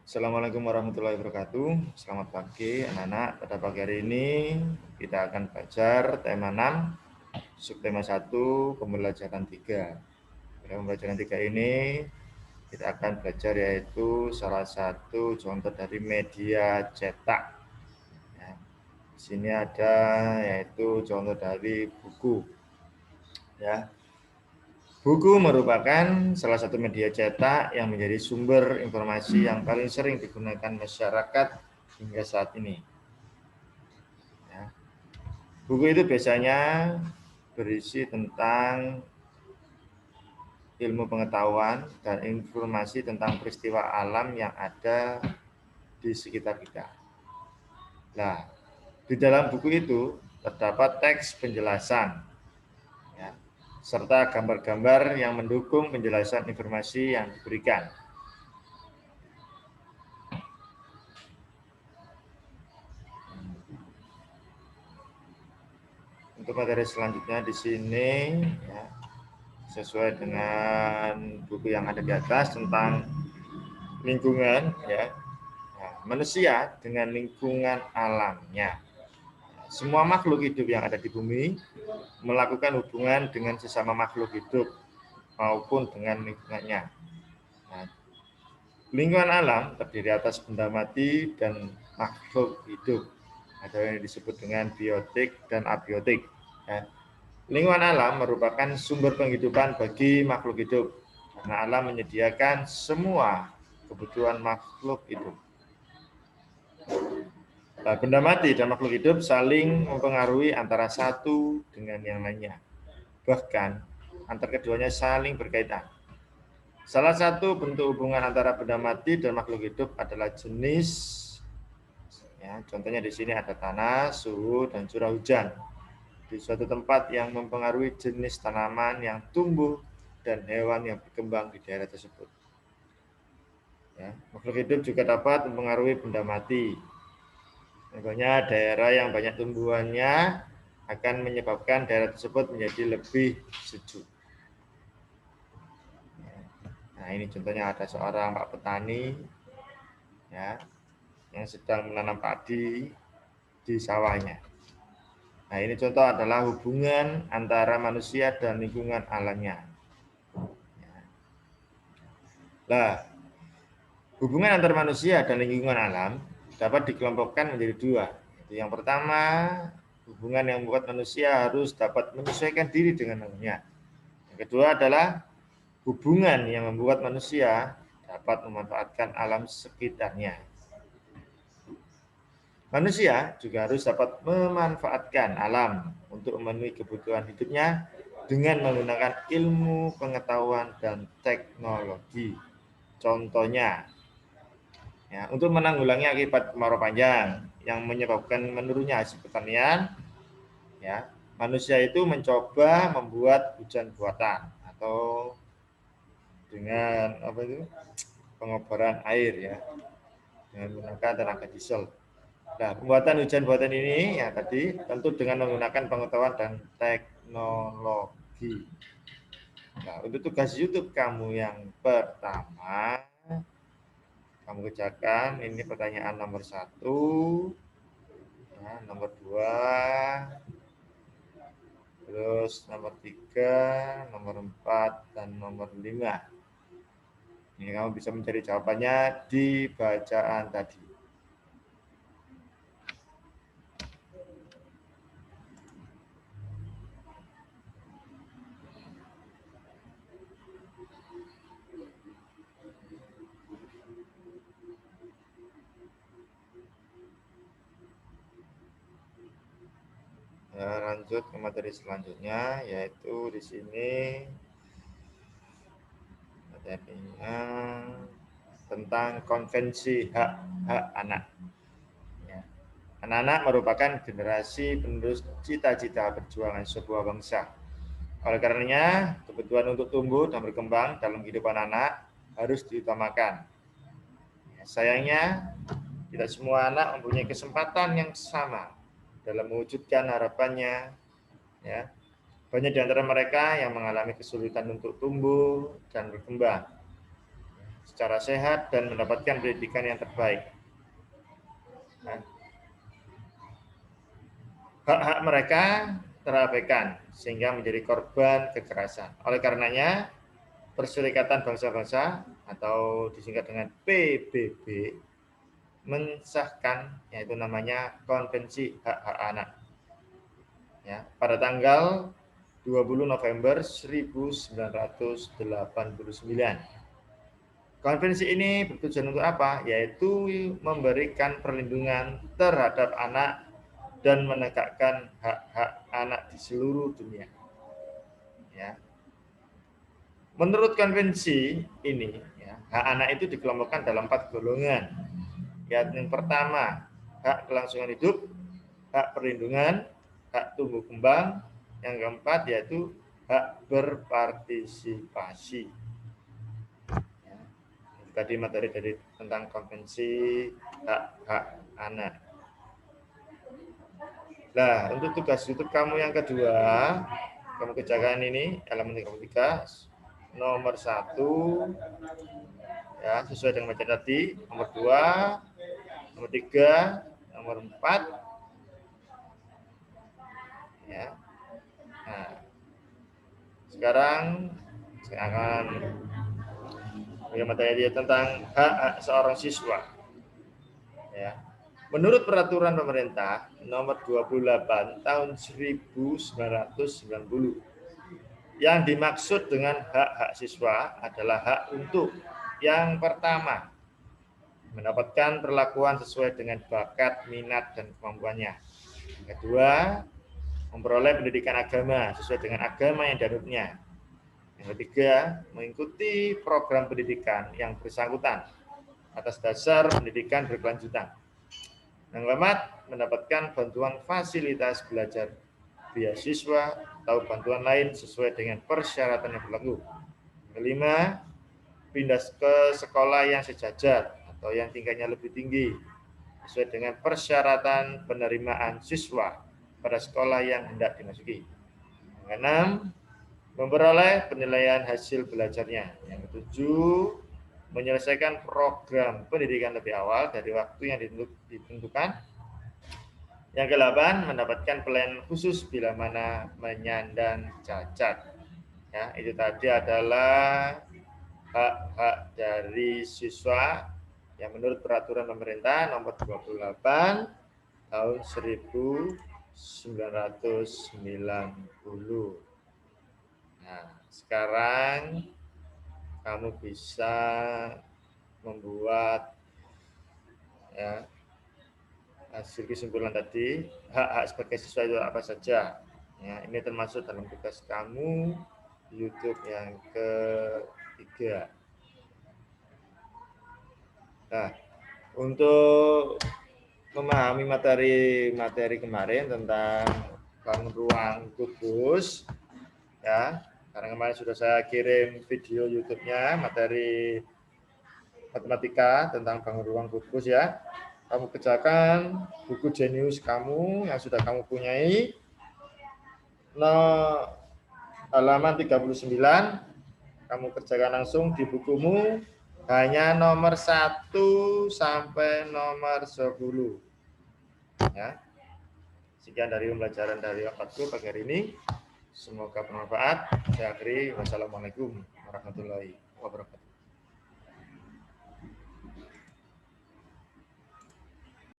Assalamualaikum warahmatullahi wabarakatuh. Selamat pagi anak-anak. Pada pagi hari ini kita akan belajar tema 6, subtema 1, pembelajaran 3. Pada pembelajaran 3 ini kita akan belajar yaitu salah satu contoh dari media cetak. Ya, di sini ada yaitu contoh dari buku. Ya, buku merupakan salah satu media cetak yang menjadi sumber informasi yang paling sering digunakan masyarakat hingga saat ini. Ya. Buku itu biasanya berisi tentang ilmu pengetahuan dan informasi tentang peristiwa alam yang ada di sekitar kita. Nah, di dalam buku itu terdapat teks penjelasan, ya, serta gambar-gambar yang mendukung penjelasan informasi yang diberikan. Untuk materi selanjutnya di sini, ya, sesuai dengan buku yang ada di atas tentang lingkungan, ya, nah, manusia dengan lingkungan alamnya. Semua makhluk hidup yang ada di bumi melakukan hubungan dengan sesama makhluk hidup maupun dengan lingkungannya. Nah, lingkungan alam terdiri atas benda mati dan makhluk hidup. Ada yang disebut dengan biotik dan abiotik. Ya. Lingkungan alam merupakan sumber penghidupan bagi makhluk hidup karena alam menyediakan semua kebutuhan makhluk hidup. Nah, benda mati dan makhluk hidup saling mempengaruhi antara satu dengan yang lainnya. Bahkan antara keduanya saling berkaitan. Salah satu bentuk hubungan antara benda mati dan makhluk hidup adalah jenis, ya, contohnya di sini ada tanah, suhu, dan curah hujan di suatu tempat yang mempengaruhi jenis tanaman yang tumbuh dan hewan yang berkembang di daerah tersebut. Ya, makhluk hidup juga dapat mempengaruhi benda mati. Contohnya daerah yang banyak tumbuhannya akan menyebabkan daerah tersebut menjadi lebih sejuk. Nah, ini contohnya ada seorang Pak Petani, ya, yang sedang menanam padi di sawahnya. Nah, ini contoh adalah hubungan antara manusia dan lingkungan alamnya. Nah, hubungan antara manusia dan lingkungan alam dapat dikelompokkan menjadi dua. Yang pertama, hubungan yang membuat manusia harus dapat menyesuaikan diri dengan alamnya. Yang kedua adalah hubungan yang membuat manusia dapat memanfaatkan alam sekitarnya. Manusia juga harus dapat memanfaatkan alam untuk memenuhi kebutuhan hidupnya dengan menggunakan ilmu, pengetahuan, dan teknologi. Contohnya, ya, untuk menanggulangi akibat kemarau panjang yang menyebabkan menurunnya hasil pertanian, ya, manusia itu mencoba membuat hujan buatan atau dengan pengobaran air, ya, dengan menggunakan tenaga diesel. Nah, pembuatan hujan buatan ini ya tadi tentu dengan menggunakan pengetahuan dan teknologi. Nah, untuk tugas YouTube kamu yang pertama, kamu kerjakan ini pertanyaan nomor 1, ya, nomor 2, terus nomor 3, nomor 4, dan nomor 5. Ini kamu bisa mencari jawabannya di bacaan tadi. Ya, lanjut ke materi selanjutnya, yaitu di sini materinya tentang konvensi hak-hak anak. Ya. Anak-anak merupakan generasi penerus cita-cita perjuangan sebuah bangsa. Oleh karenanya, kebutuhan untuk tumbuh dan berkembang dalam kehidupan anak harus diutamakan. Ya, sayangnya, tidak semua anak mempunyai kesempatan yang sama dalam mewujudkan harapannya. Ya. Banyak di antara mereka yang mengalami kesulitan untuk tumbuh dan berkembang. secara sehat dan mendapatkan pendidikan yang terbaik. Hak-hak mereka terabaikan sehingga menjadi korban kekerasan. Oleh karenanya, Perserikatan Bangsa-Bangsa atau disingkat dengan PBB mensahkan yaitu namanya Konvensi Hak-Hak Anak. Ya, pada tanggal 20 November 1989. Konvensi ini bertujuan untuk apa? Yaitu memberikan perlindungan terhadap anak dan menegakkan hak-hak anak di seluruh dunia. Ya. Menurut konvensi ini, ya, hak anak itu dikelompokkan dalam 4 golongan. Yang pertama, hak kelangsungan hidup, hak perlindungan, hak tumbuh kembang. Yang keempat yaitu hak berpartisipasi. Ya. Tadi materi dari tentang konvensi hak-hak anak. Nah, untuk tugas YouTube kamu yang kedua, kamu kerjakan ini elemen 3 nomor 1 ya sesuai dengan materi tadi, nomor 2, nomor 3, nomor 4 ya. Nah, sekarang saya akan bagi materi tentang hak seorang siswa ya. Menurut peraturan pemerintah nomor 28 tahun 1990, yang dimaksud dengan hak-hak siswa adalah hak untuk yang pertama, mendapatkan perlakuan sesuai dengan bakat, minat, dan kemampuannya. Yang kedua, memperoleh pendidikan agama sesuai dengan agama yang dianutnya. Yang ketiga, mengikuti program pendidikan yang bersangkutan atas dasar pendidikan berkelanjutan. Yang keempat, mendapatkan bantuan fasilitas belajar, beasiswa atau bantuan lain sesuai dengan persyaratan yang berlaku. Yang kelima, pindah ke sekolah yang sejajar atau yang tingkatnya lebih tinggi sesuai dengan persyaratan penerimaan siswa pada sekolah yang hendak dimasuki. Yang keenam, memperoleh penilaian hasil belajarnya. Yang ketujuh, menyelesaikan program pendidikan lebih awal dari waktu yang ditentukan. Yang ke-8, mendapatkan pelayanan khusus bila mana menyandang cacat. Ya, itu tadi adalah hak-hak dari siswa yang menurut peraturan pemerintah nomor 28 tahun 1990. Nah, sekarang kamu bisa membuat ya, hasil kesimpulan tadi, hak-hak sebagai siswa itu apa saja. Ya, ini termasuk dalam tugas kamu YouTube yang ketiga. Nah, untuk memahami materi kemarin tentang bangun ruang kudus, ya, karena kemarin sudah saya kirim video YouTube-nya materi matematika tentang bangun ruang kudus ya. Kamu kerjakan buku jenius kamu yang sudah kamu punyai. Halaman 39, kamu kerjakan langsung di bukumu hanya nomor 1 sampai nomor 10. Ya. Sekian dari pembelajaran dari Waktu pagi hari ini. Semoga bermanfaat. Saya akhiri. Wassalamualaikum warahmatullahi wabarakatuh.